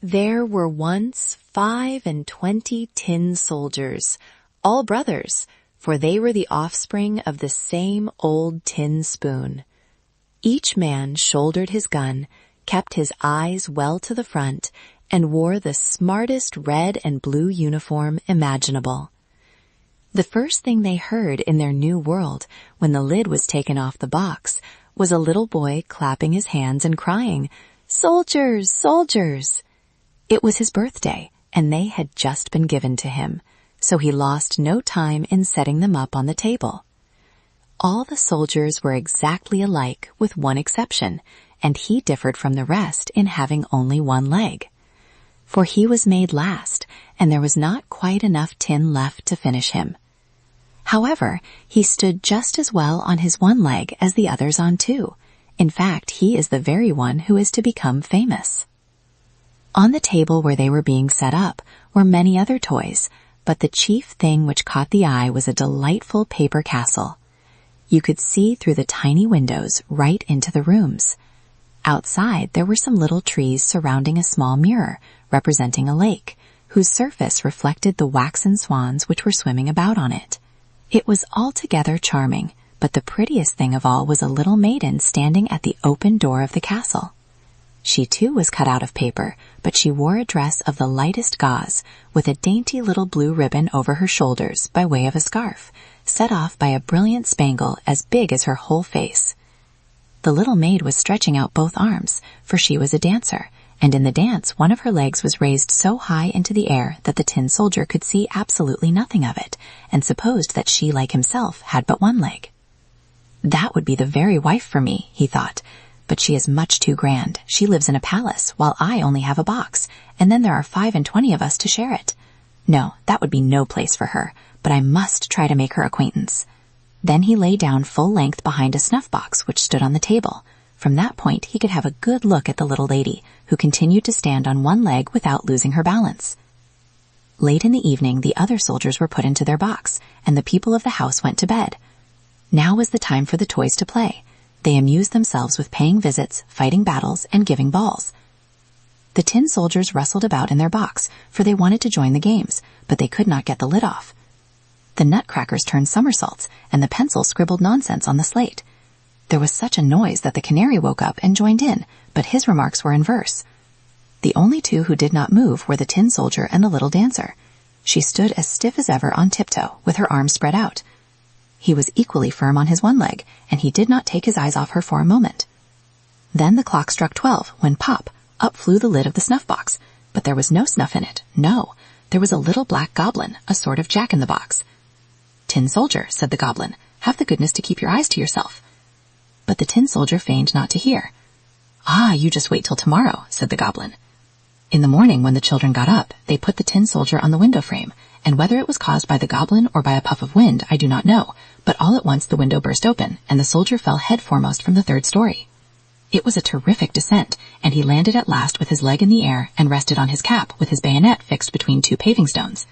There were once 25 tin soldiers, all brothers, for they were the offspring of the same old tin spoon. Each man shouldered his gun, kept his eyes well to the front, and wore the smartest red and blue uniform imaginable. The first thing they heard in their new world, when the lid was taken off the box, was a little boy clapping his hands and crying, "Soldiers! Soldiers!" It was his birthday, and they had just been given to him, so he lost no time in setting them up on the table. All the soldiers were exactly alike with one exception, and he differed from the rest in having only one leg. For he was made last, and there was not quite enough tin left to finish him. However, he stood just as well on his one leg as the others on two. In fact, he is the very one who is to become famous. On the table where they were being set up were many other toys, but the chief thing which caught the eye was a delightful paper castle. You could see through the tiny windows right into the rooms. Outside, there were some little trees surrounding a small mirror, representing a lake, whose surface reflected the waxen swans which were swimming about on it. It was altogether charming, but the prettiest thing of all was a little maiden standing at the open door of the castle. She too was cut out of paper, but she wore a dress of the lightest gauze, with a dainty little blue ribbon over her shoulders by way of a scarf, set off by a brilliant spangle as big as her whole face. The little maid was stretching out both arms, for she was a dancer, and in the dance one of her legs was raised so high into the air that the tin soldier could see absolutely nothing of it, and supposed that she, like himself, had but one leg. "That would be the very wife for me," he thought, "but she is much too grand. She lives in a palace, while I only have a box, and then there are 25 of us to share it. No, that would be no place for her, but I must try to make her acquaintance." Then he lay down full length behind a snuff box which stood on the table. From that point he could have a good look at the little lady, who continued to stand on one leg without losing her balance. Late in the evening the other soldiers were put into their box, and the people of the house went to bed. Now was the time for the toys to play. They amused themselves with paying visits, fighting battles, and giving balls. The tin soldiers rustled about in their box, for they wanted to join the games, but they could not get the lid off. The nutcrackers turned somersaults, and the pencil scribbled nonsense on the slate. There was such a noise that the canary woke up and joined in, but his remarks were in verse. The only two who did not move were the tin soldier and the little dancer. She stood as stiff as ever on tiptoe, with her arms spread out. He was equally firm on his one leg, and he did not take his eyes off her for a moment. Then the clock struck 12, when pop, up flew the lid of the snuff box, but there was no snuff in it. No, there was a little black goblin, a sort of jack-in-the-box. "Tin soldier," said the goblin, "have the goodness to keep your eyes to yourself." But the tin soldier feigned not to hear. "Ah, you just wait till tomorrow," said the goblin. In the morning, when the children got up, they put the tin soldier on the window frame, and whether it was caused by the goblin or by a puff of wind, I do not know, but all at once the window burst open, and the soldier fell head foremost from the 3rd story. It was a terrific descent, and he landed at last with his leg in the air and rested on his cap with his bayonet fixed between 2 paving stones.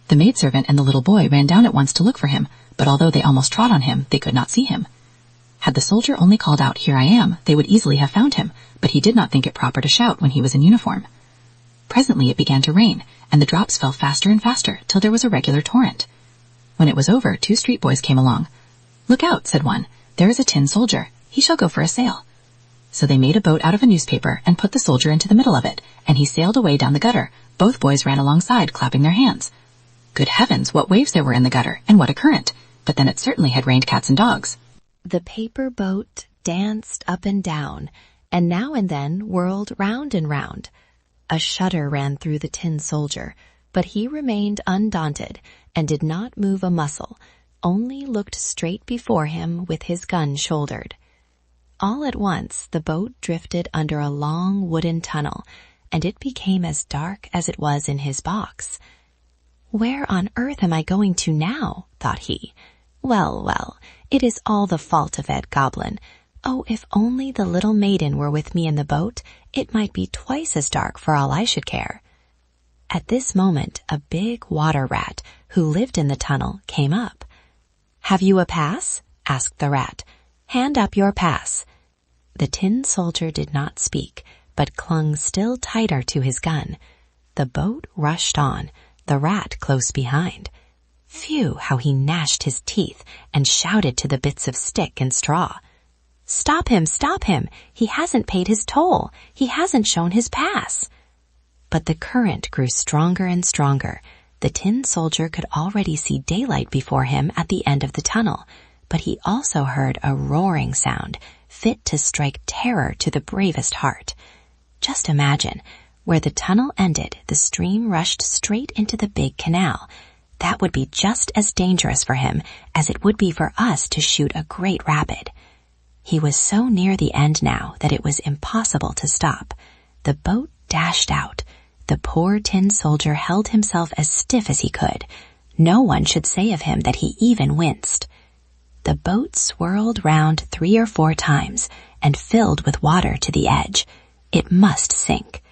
The maidservant and the little boy ran down at once to look for him, but although they almost trod on him, they could not see him. Had the soldier only called out, "Here I am," they would easily have found him, but he did not think it proper to shout when he was in uniform. Presently it began to rain, and the drops fell faster and faster till there was a regular torrent. When it was over, 2 street boys came along. "Look out," said one, "there is a tin soldier. He shall go for a sail." So they made a boat out of a newspaper and put the soldier into the middle of it, and he sailed away down the gutter. Both boys ran alongside, clapping their hands. Good heavens, what waves there were in the gutter, and what a current! But then it certainly had rained cats and dogs. The paper boat danced up and down, and now and then whirled round and round. A shudder ran through the tin soldier, but he remained undaunted and did not move a muscle, only looked straight before him with his gun shouldered. All at once the boat drifted under a long wooden tunnel, and it became as dark as it was in his box. "Where on earth am I going to now?" thought he. "Well, well, it is all the fault of that goblin. Oh, if only the little maiden were with me in the boat, it might be twice as dark for all I should care." At this moment a big water rat, who lived in the tunnel, came up. "Have you a pass?" asked the rat. "Hand up your pass." The tin soldier did not speak, but clung still tighter to his gun. The boat rushed on, the rat close behind. Phew, how he gnashed his teeth and shouted to the bits of stick and straw. "Stop him, stop him! He hasn't paid his toll. He hasn't shown his pass." But the current grew stronger and stronger. The tin soldier could already see daylight before him at the end of the tunnel, but he also heard a roaring sound fit to strike terror to the bravest heart. Just imagine, where the tunnel ended, the stream rushed straight into the big canal. That would be just as dangerous for him as it would be for us to shoot a great rapid. He was so near the end now that it was impossible to stop. The boat dashed out. The poor tin soldier held himself as stiff as he could. No one should say of him that he even winced. The boat swirled round 3 or 4 times and filled with water to the edge. It must sink.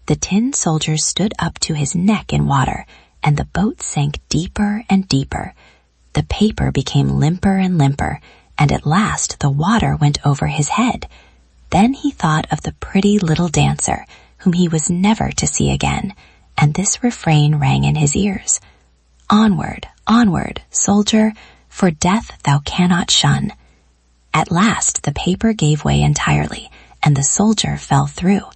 The tin soldier stood up to his neck in water, and the boat sank deeper and deeper. The paper became limper and limper, and at last the water went over his head. Then he thought of the pretty little dancer, whom he was never to see again, and this refrain rang in his ears. "Onward, onward, soldier, for death thou cannot shun." At last the paper gave way entirely, and the soldier fell through,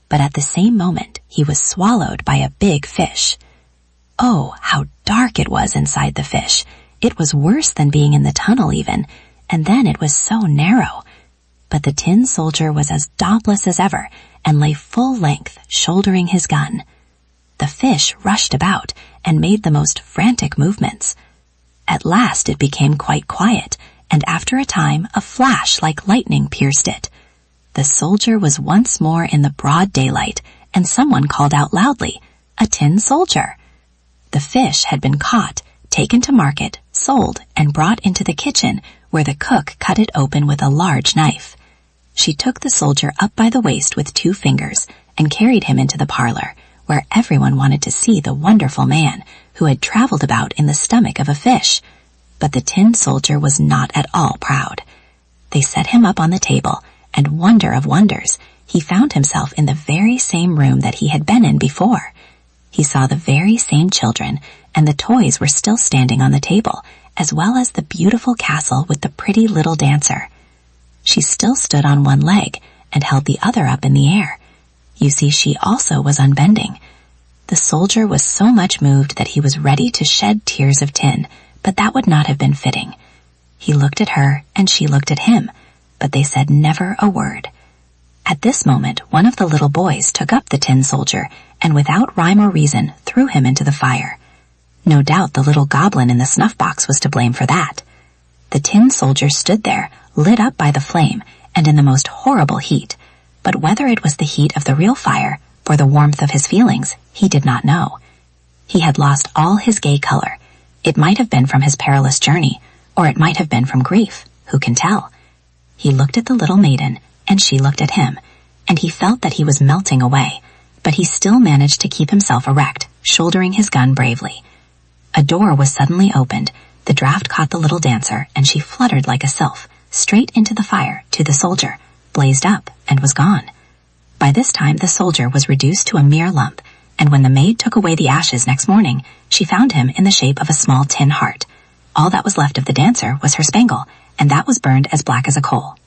but at the same moment he was swallowed by a big fish. Oh, how dark it was inside the fish! It was worse than being in the tunnel even, and then it was so narrow. But the tin soldier was as dauntless as ever, and lay full length, shouldering his gun. The fish rushed about and made the most frantic movements. At last it became quite quiet, and after a time a flash like lightning pierced it. The soldier was once more in the broad daylight, and someone called out loudly, "A tin soldier!" The fish had been caught, taken to market, sold, and brought into the kitchen, where the cook cut it open with a large knife. She took the soldier up by the waist with 2 fingers and carried him into the parlor, where everyone wanted to see the wonderful man who had traveled about in the stomach of a fish. But the tin soldier was not at all proud. They set him up on the table, and wonder of wonders, he found himself in the very same room that he had been in before. He saw the very same children, and the toys were still standing on the table, as well as the beautiful castle with the pretty little dancer. She still stood on one leg and held the other up in the air. You see, she also was unbending. The soldier was so much moved that he was ready to shed tears of tin, but that would not have been fitting. He looked at her, and she looked at him, but they said never a word. At this moment, one of the little boys took up the tin soldier, and without rhyme or reason, threw him into the fire. No doubt the little goblin in the snuff box was to blame for that. The tin soldier stood there, lit up by the flame, and in the most horrible heat, but whether it was the heat of the real fire, or the warmth of his feelings, he did not know. He had lost all his gay color. It might have been from his perilous journey, or it might have been from grief, who can tell? He looked at the little maiden, and she looked at him, and he felt that he was melting away, but he still managed to keep himself erect, shouldering his gun bravely. A door was suddenly opened, the draught caught the little dancer, and she fluttered like a sylph, straight into the fire, to the soldier, blazed up, and was gone. By this time the soldier was reduced to a mere lump, and when the maid took away the ashes next morning, she found him in the shape of a small tin heart. All that was left of the dancer was her spangle, and that was burned as black as a coal.